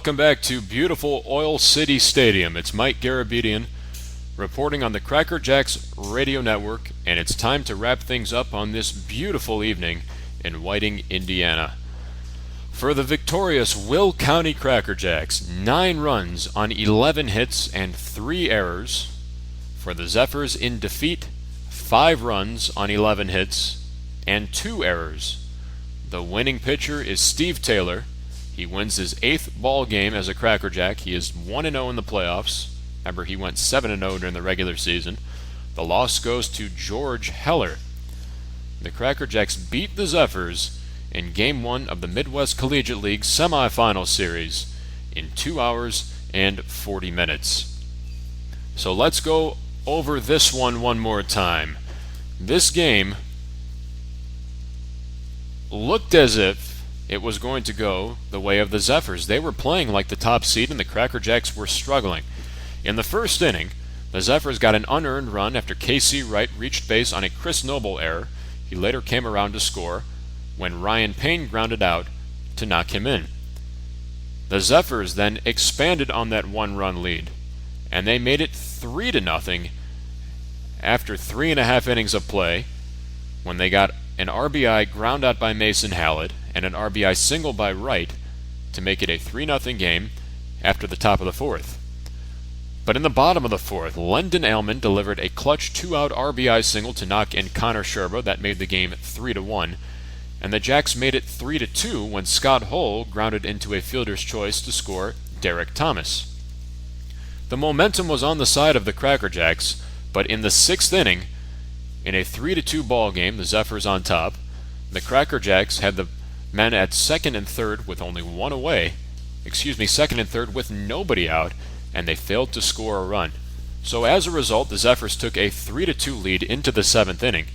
Welcome back to beautiful Oil City Stadium. It's Mike Garabedian reporting on the CrackerJacks radio network, and it's time to wrap things up on this beautiful evening in Whiting, Indiana. For the victorious Will County CrackerJacks, 9 runs on 11 hits and 3 errors. For the Zephyrs in defeat, 5 runs on 11 hits and 2 errors. The winning pitcher is Steve Taylor. He wins his 8th ball game as a CrackerJack. He is 1-0 in the playoffs. Remember, he went 7-0 during the regular season. The loss goes to George Heller. The CrackerJacks beat the Zephyrs in Game 1 of the Midwest Collegiate League Semifinals series in 2 hours and 40 minutes. So let's go over this one more time. This game looked as if it was going to go the way of the Zephyrs. They were playing like the top seed, and the CrackerJacks were struggling. In the first inning, the Zephyrs got an unearned run after K.C. Wright reached base on a Chris Noble error. He later came around to score when Ryan Payne grounded out to knock him in. The Zephyrs then expanded on that 1-run lead, and they made it 3-0 after 3.5 innings of play when they got an RBI ground out by Mason Hallett and an RBI single by Wright to make it a 3-0 game after the top of the 4th. But in the bottom of the 4th, Lendon Ailman delivered a clutch 2-out RBI single to knock in Connor Sherba. That made the game 3-1. And the Jacks made it 3-2 when Scott Hull grounded into a fielder's choice to score Derek Thomas. The momentum was on the side of the CrackerJacks, but in the 6th inning, in a 3-2 ball game, the Zephyrs on top, the CrackerJacks had the men at second and third with only one away, second and third with nobody out, and they failed to score a run. So as a result, the Zephyrs took a 3-2 lead into the 7th inning,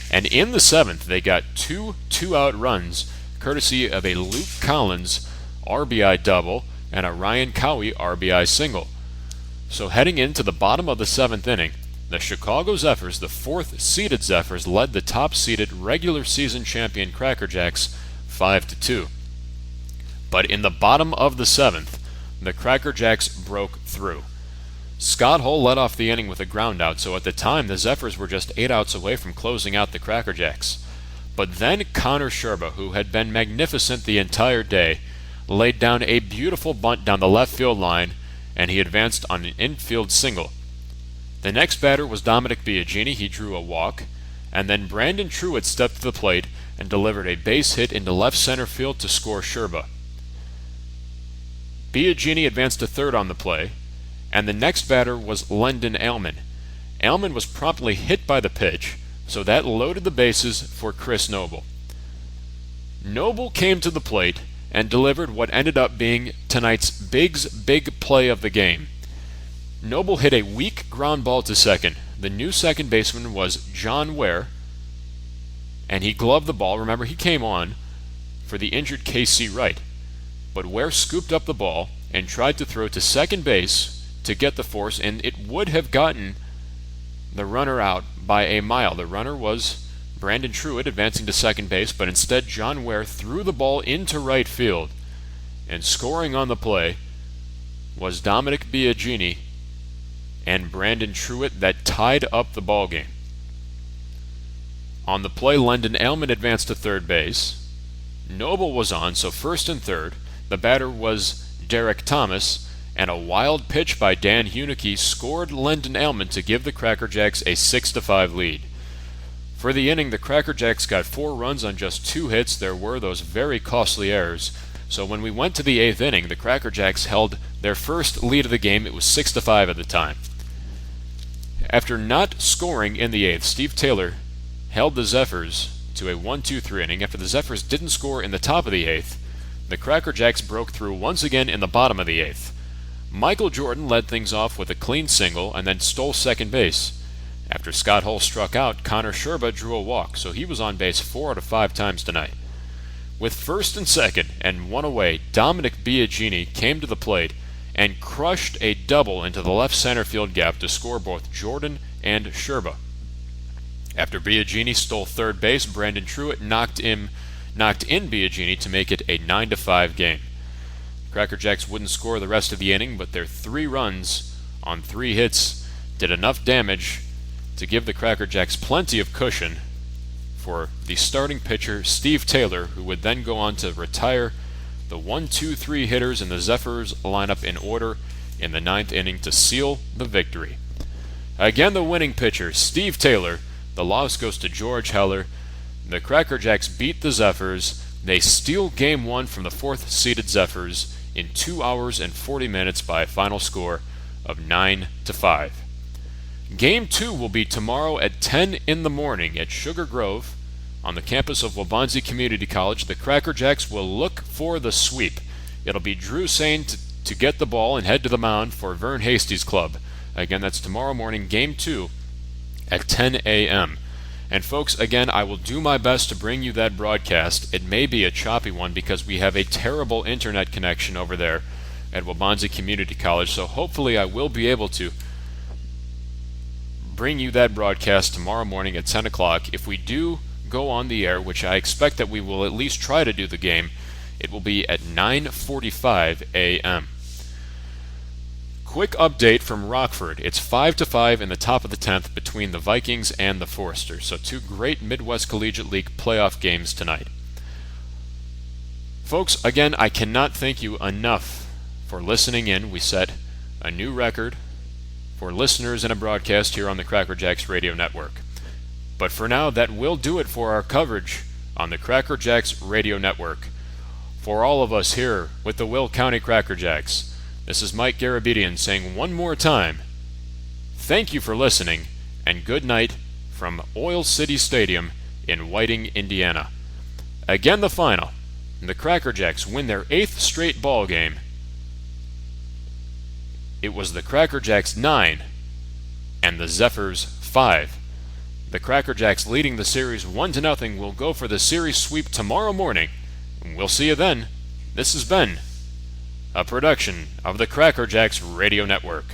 and in the 7th, they got 2 two-out runs, courtesy of a Luke Collins RBI double and a Ryan Cowie RBI single. So heading into the bottom of the 7th inning, the Chicago Zephyrs, the 4th-seeded Zephyrs, led the top-seeded regular season champion CrackerJacks 5-2. But in the bottom of the 7th, the CrackerJacks broke through. Scott Hull led off the inning with a groundout, so at the time the Zephyrs were just 8 outs away from closing out the CrackerJacks. But then Connor Sherba, who had been magnificent the entire day, laid down a beautiful bunt down the left field line, and he advanced on an infield single. The next batter was Dominic Biagini. He drew a walk, and then Brandon Truitt stepped to the plate and delivered a base hit into left center field to score Sherba. Biagini advanced to third on the play, and the next batter was Lendon Ailman. Ailman was promptly hit by the pitch, so that loaded the bases for Chris Noble. Noble came to the plate and delivered what ended up being tonight's big play of the game. Noble hit a weak ground ball to second. The new second baseman was John Ware, and he gloved the ball. Remember, he came on for the injured K.C. Wright. But Ware scooped up the ball and tried to throw to second base to get the force, and it would have gotten the runner out by a mile. The runner was Brandon Truitt advancing to second base, but instead John Ware threw the ball into right field, and scoring on the play was Dominic Biagini and Brandon Truitt that tied up the ball game. On the play, Lendon Ailman advanced to third base. Noble was on, so first and third. The batter was Derek Thomas, and a wild pitch by Dan Hunicke scored Lendon Ailman to give the CrackerJacks a 6-5 lead. For the inning, the CrackerJacks got 4 runs on just 2 hits. There were those very costly errors. So when we went to the 8th inning, the CrackerJacks held their first lead of the game. It was 6-5 at the time. After not scoring in the 8th, Steve Taylor held the Zephyrs to a 1-2-3 inning. After the Zephyrs didn't score in the top of the 8th, the CrackerJacks broke through once again in the bottom of the 8th. Michael Jordan led things off with a clean single and then stole second base. After Scott Hull struck out, Connor Sherba drew a walk, so he was on base 4 out of 5 times tonight. With first and second and one away, Dominic Biagini came to the plate and crushed a double into the left center field gap to score both Jordan and Sherba. After Biagini stole third base, Brandon Truitt knocked in Biagini to make it a 9-5 game. CrackerJacks wouldn't score the rest of the inning, but their 3 runs on 3 hits did enough damage to give the CrackerJacks plenty of cushion for the starting pitcher, Steve Taylor, who would then go on to retire the 1-2-3 hitters in the Zephyrs lineup in order in the 9th inning to seal the victory. Again, the winning pitcher, Steve Taylor. The loss goes to George Heller. The CrackerJacks beat the Zephyrs. They steal Game 1 from the 4th-seeded Zephyrs in 2 hours and 40 minutes by a final score of 9-5. Game 2 will be tomorrow at 10 in the morning at Sugar Grove on the campus of Waubonsee Community College. The CrackerJacks will look for the sweep. It'll be Drew Sane to get the ball and head to the mound for Vern Hasty's club. Again, that's tomorrow morning, Game 2 at 10 a.m. And folks, again, I will do my best to bring you that broadcast. It may be a choppy one because we have a terrible internet connection over there at Waubonsee Community College, so hopefully I will be able to bring you that broadcast tomorrow morning at 10 o'clock. If we do go on the air, which I expect that we will at least try to do the game, it will be at 9:45 a.m. Quick update from Rockford. It's 5-5 in the top of the 10th between the Vikings and the Foresters. So 2 great Midwest Collegiate League playoff games tonight. Folks, again, I cannot thank you enough for listening in. We set a new record for listeners in a broadcast here on the CrackerJacks Radio Network. But for now, that will do it for our coverage on the CrackerJacks Radio Network. For all of us here with the Will County CrackerJacks, this is Mike Garabedian saying one more time, thank you for listening, and good night from Oil City Stadium in Whiting, Indiana. Again, the final. The CrackerJacks win their 8th straight ball game. It was the CrackerJacks 9 and the Zephyrs 5. The CrackerJacks leading the series 1-0 will go for the series sweep tomorrow morning. We'll see you then. This has been a production of the CrackerJacks Radio Network.